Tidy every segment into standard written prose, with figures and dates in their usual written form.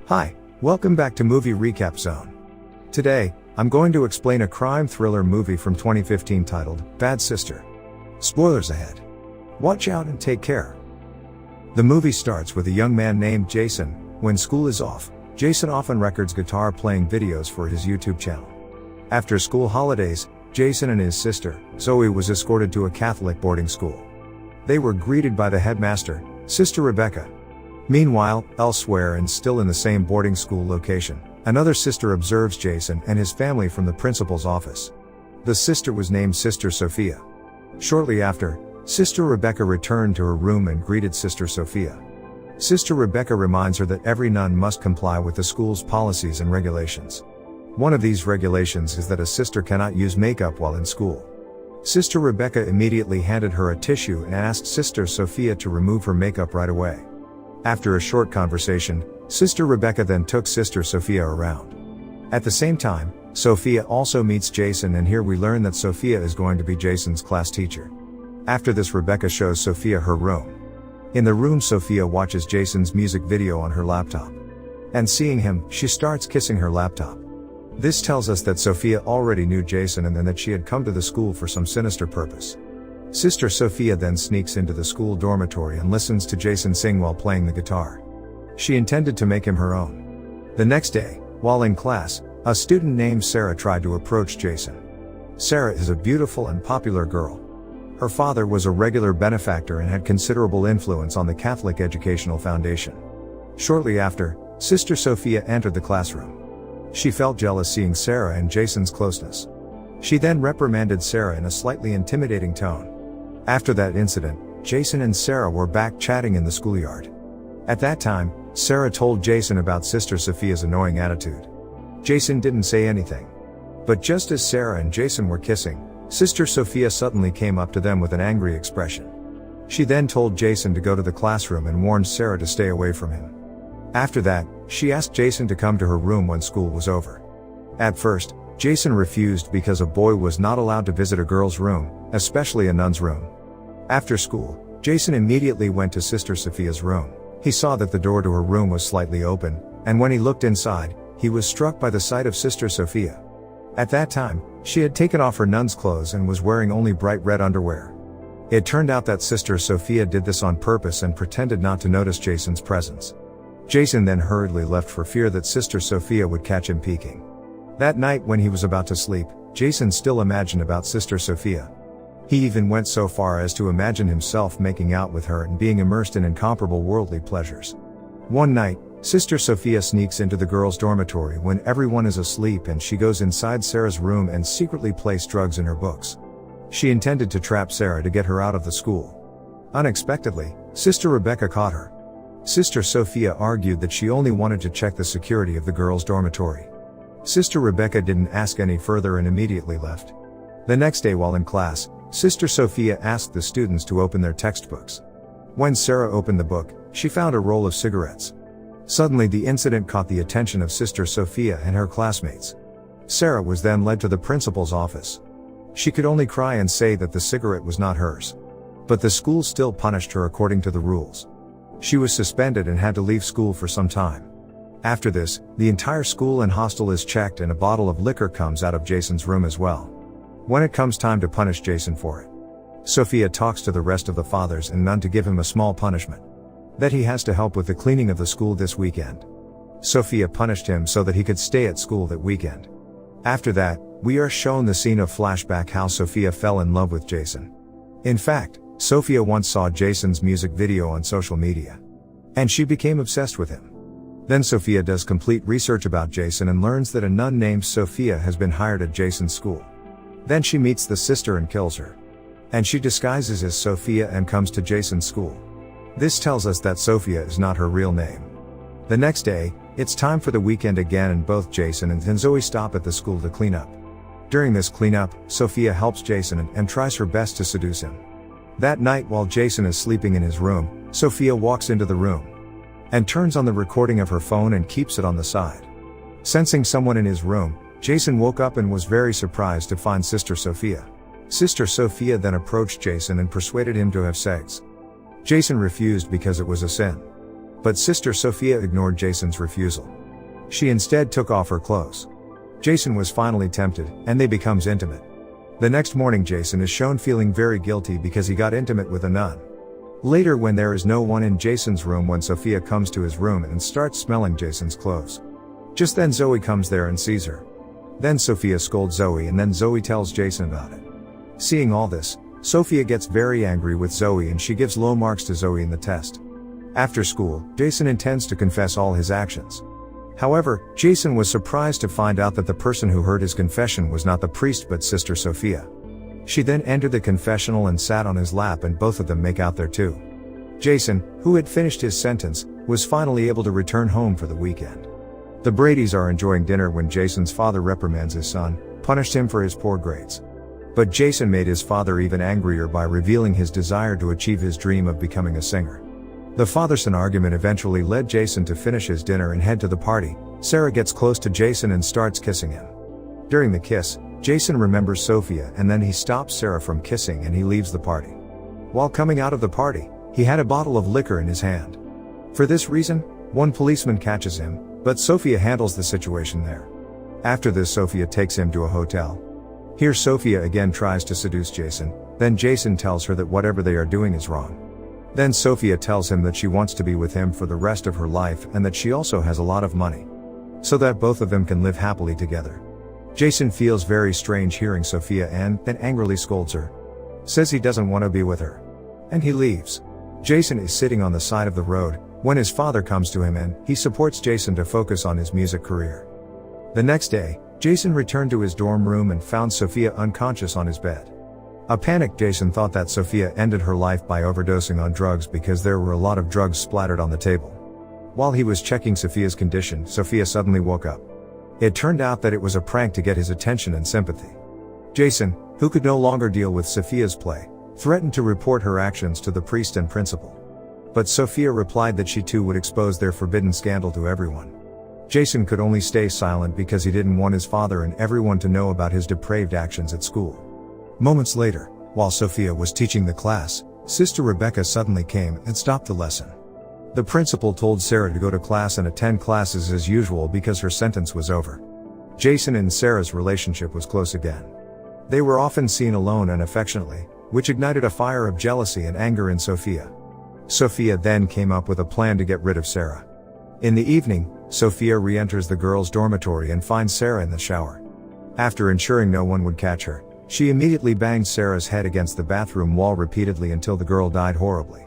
Hi, welcome back to Movie Recap Zone. Today, I'm going to explain a crime thriller movie from 2015 titled, Bad Sister. Spoilers ahead. Watch out and take care. The movie starts with a young man named Jason. When school is off, Jason often records guitar playing videos for his YouTube channel. After school holidays, Jason and his sister, Zoe, was escorted to a Catholic boarding school. They were greeted by the headmaster, Sister Rebecca. Meanwhile, elsewhere and still in the same boarding school location, another sister observes Jason and his family from the principal's office. The sister was named Sister Sophia. Shortly after, Sister Rebecca returned to her room and greeted Sister Sophia. Sister Rebecca reminds her that every nun must comply with the school's policies and regulations. One of these regulations is that a sister cannot use makeup while in school. Sister Rebecca immediately handed her a tissue and asked Sister Sophia to remove her makeup right away. After a short conversation, Sister Rebecca then took Sister Sophia around. At the same time, Sophia also meets Jason, and here we learn that Sophia is going to be Jason's class teacher. After this, Rebecca shows Sophia her room. In the room, Sophia watches Jason's music video on her laptop. And seeing him, she starts kissing her laptop. This tells us that Sophia already knew Jason and then that she had come to the school for some sinister purpose. Sister Sophia then sneaks into the school dormitory and listens to Jason sing while playing the guitar. She intended to make him her own. The next day, while in class, a student named Sarah tried to approach Jason. Sarah is a beautiful and popular girl. Her father was a regular benefactor and had considerable influence on the Catholic Educational Foundation. Shortly after, Sister Sophia entered the classroom. She felt jealous seeing Sarah and Jason's closeness. She then reprimanded Sarah in a slightly intimidating tone. After that incident, Jason and Sarah were back chatting in the schoolyard. At that time, Sarah told Jason about Sister Sophia's annoying attitude. Jason didn't say anything. But just as Sarah and Jason were kissing, Sister Sophia suddenly came up to them with an angry expression. She then told Jason to go to the classroom and warned Sarah to stay away from him. After that, she asked Jason to come to her room when school was over. At first, Jason refused because a boy was not allowed to visit a girl's room, especially a nun's room. After school, Jason immediately went to Sister Sophia's room. He saw that the door to her room was slightly open, and when he looked inside, he was struck by the sight of Sister Sophia. At that time, she had taken off her nun's clothes and was wearing only bright red underwear. It turned out that Sister Sophia did this on purpose and pretended not to notice Jason's presence. Jason then hurriedly left for fear that Sister Sophia would catch him peeking. That night when he was about to sleep, Jason still imagined about Sister Sophia. He even went so far as to imagine himself making out with her and being immersed in incomparable worldly pleasures. One night, Sister Sophia sneaks into the girls' dormitory when everyone is asleep, and she goes inside Sarah's room and secretly placed drugs in her books. She intended to trap Sarah to get her out of the school. Unexpectedly, Sister Rebecca caught her. Sister Sophia argued that she only wanted to check the security of the girls' dormitory. Sister Rebecca didn't ask any further and immediately left. The next day while in class, Sister Sophia asked the students to open their textbooks. When Sarah opened the book, she found a roll of cigarettes. Suddenly the incident caught the attention of Sister Sophia and her classmates. Sarah was then led to the principal's office. She could only cry and say that the cigarette was not hers. But the school still punished her according to the rules. She was suspended and had to leave school for some time. After this, the entire school and hostel is checked and a bottle of liquor comes out of Jason's room as well. When it comes time to punish Jason for it, Sophia talks to the rest of the fathers and nun to give him a small punishment. That he has to help with the cleaning of the school this weekend. Sophia punished him so that he could stay at school that weekend. After that, we are shown the scene of flashback how Sophia fell in love with Jason. In fact, Sophia once saw Jason's music video on social media. And she became obsessed with him. Then Sophia does complete research about Jason and learns that a nun named Sophia has been hired at Jason's school. Then she meets the sister and kills her. And she disguises as Sophia and comes to Jason's school. This tells us that Sophia is not her real name. The next day, it's time for the weekend again, and both Jason and Zoe stop at the school to clean up. During this cleanup, Sophia helps Jason and tries her best to seduce him. That night while Jason is sleeping in his room, Sophia walks into the room and turns on the recording of her phone and keeps it on the side. Sensing someone in his room, Jason woke up and was very surprised to find Sister Sophia. Sister Sophia then approached Jason and persuaded him to have sex. Jason refused because it was a sin. But Sister Sophia ignored Jason's refusal. She instead took off her clothes. Jason was finally tempted, and they becomes intimate. The next morning Jason is shown feeling very guilty because he got intimate with a nun. Later, when there is no one in Jason's room, when Sophia comes to his room and starts smelling Jason's clothes. Just then Zoe comes there and sees her. Then Sophia scolds Zoe, and then Zoe tells Jason about it. Seeing all this, Sophia gets very angry with Zoe and she gives low marks to Zoe in the test. After school, Jason intends to confess all his actions. However, Jason was surprised to find out that the person who heard his confession was not the priest but Sister Sophia. She then entered the confessional and sat on his lap, and both of them make out there too. Jason, who had finished his sentence, was finally able to return home for the weekend. The Bradys are enjoying dinner when Jason's father reprimands his son, punished him for his poor grades. But Jason made his father even angrier by revealing his desire to achieve his dream of becoming a singer. The father-son argument eventually led Jason to finish his dinner and head to the party. Sarah gets close to Jason and starts kissing him. During the kiss, Jason remembers Sophia, and then he stops Sarah from kissing and he leaves the party. While coming out of the party, he had a bottle of liquor in his hand. For this reason, one policeman catches him, but Sophia handles the situation there. After this, Sophia takes him to a hotel. Here Sophia again tries to seduce Jason, then Jason tells her that whatever they are doing is wrong. Then Sophia tells him that she wants to be with him for the rest of her life and that she also has a lot of money, so that both of them can live happily together. Jason feels very strange hearing Sophia and then angrily scolds her. Says he doesn't want to be with her. And he leaves. Jason is sitting on the side of the road when his father comes to him and he supports Jason to focus on his music career. The next day, Jason returned to his dorm room and found Sophia unconscious on his bed. A panicked Jason thought that Sophia ended her life by overdosing on drugs because there were a lot of drugs splattered on the table. While he was checking Sophia's condition, Sophia suddenly woke up. It turned out that it was a prank to get his attention and sympathy. Jason, who could no longer deal with Sophia's play, threatened to report her actions to the priest and principal. But Sophia replied that she too would expose their forbidden scandal to everyone. Jason could only stay silent because he didn't want his father and everyone to know about his depraved actions at school. Moments later, while Sophia was teaching the class, Sister Rebecca suddenly came and stopped the lesson. The principal told Sarah to go to class and attend classes as usual because her sentence was over. Jason and Sarah's relationship was close again. They were often seen alone and affectionately, which ignited a fire of jealousy and anger in Sophia. Sophia then came up with a plan to get rid of Sarah. In the evening, Sophia re-enters the girls' dormitory and finds Sarah in the shower. After ensuring no one would catch her, she immediately banged Sarah's head against the bathroom wall repeatedly until the girl died horribly.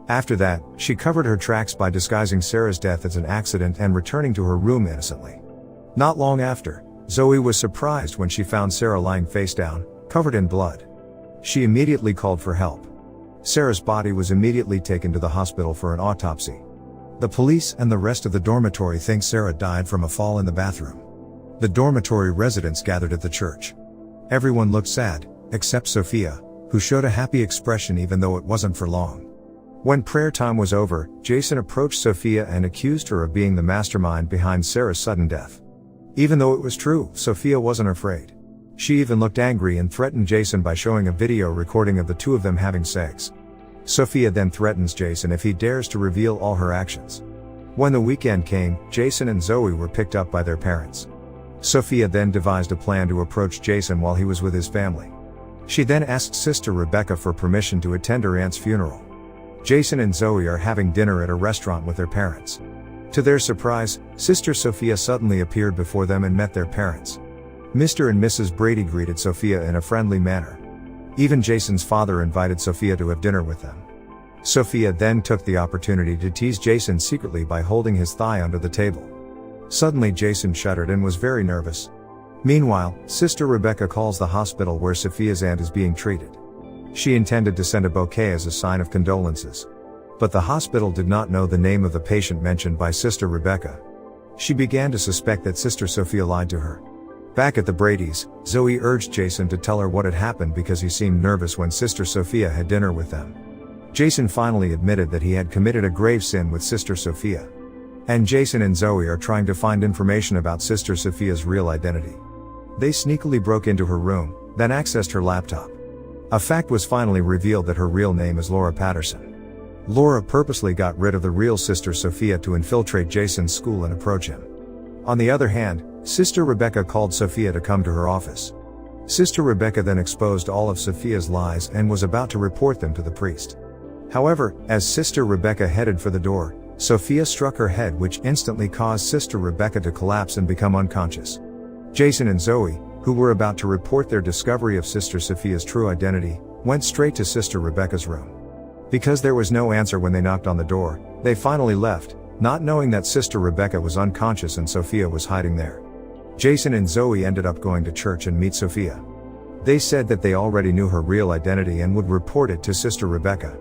After that, she covered her tracks by disguising Sarah's death as an accident and returning to her room innocently. Not long after, Zoe was surprised when she found Sarah lying face down, covered in blood. She immediately called for help. Sarah's body was immediately taken to the hospital for an autopsy. The police and the rest of the dormitory think Sarah died from a fall in the bathroom. The dormitory residents gathered at the church. Everyone looked sad, except Sophia, who showed a happy expression even though it wasn't for long. When prayer time was over, Jason approached Sophia and accused her of being the mastermind behind Sarah's sudden death. Even though it was true, Sophia wasn't afraid. She even looked angry and threatened Jason by showing a video recording of the two of them having sex. Sophia then threatens Jason if he dares to reveal all her actions. When the weekend came, Jason and Zoe were picked up by their parents. Sophia then devised a plan to approach Jason while he was with his family. She then asked Sister Rebecca for permission to attend her aunt's funeral. Jason and Zoe are having dinner at a restaurant with their parents. To their surprise, Sister Sophia suddenly appeared before them and met their parents. Mr. and Mrs. Brady greeted Sophia in a friendly manner. Even Jason's father invited Sophia to have dinner with them. Sophia then took the opportunity to tease Jason secretly by holding his thigh under the table. Suddenly Jason shuddered and was very nervous. Meanwhile, Sister Rebecca calls the hospital where Sophia's aunt is being treated. She intended to send a bouquet as a sign of condolences. But the hospital did not know the name of the patient mentioned by Sister Rebecca. She began to suspect that Sister Sophia lied to her. Back at the Bradys, Zoe urged Jason to tell her what had happened because he seemed nervous when Sister Sophia had dinner with them. Jason finally admitted that he had committed a grave sin with Sister Sophia. And Jason and Zoe are trying to find information about Sister Sophia's real identity. They sneakily broke into her room, then accessed her laptop. A fact was finally revealed that her real name is Laura Patterson. Laura purposely got rid of the real Sister Sophia to infiltrate Jason's school and approach him. On the other hand, Sister Rebecca called Sophia to come to her office. Sister Rebecca then exposed all of Sophia's lies and was about to report them to the priest. However, as Sister Rebecca headed for the door, Sophia struck her head, which instantly caused Sister Rebecca to collapse and become unconscious. Jason and Zoe, who were about to report their discovery of Sister Sophia's true identity, went straight to Sister Rebecca's room. Because there was no answer when they knocked on the door, they finally left, not knowing that Sister Rebecca was unconscious and Sophia was hiding there. Jason and Zoe ended up going to church and meet Sophia. They said that they already knew her real identity and would report it to Sister Rebecca.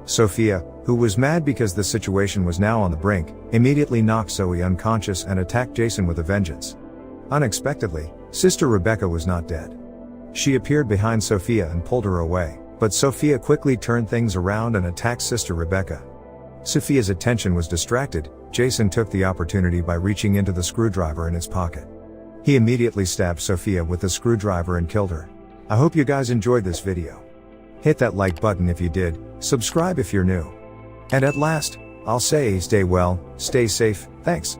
Sophia, who was mad because the situation was now on the brink, immediately knocked Zoe unconscious and attacked Jason with a vengeance. Unexpectedly, Sister Rebecca was not dead. She appeared behind Sophia and pulled her away, but Sophia quickly turned things around and attacked Sister Rebecca. Sophia's attention was distracted. Jason took the opportunity by reaching into the screwdriver in his pocket. He immediately stabbed Sophia with the screwdriver and killed her. I hope you guys enjoyed this video. Hit that like button if you did, subscribe if you're new. And at last, I'll say stay well, stay safe, thanks.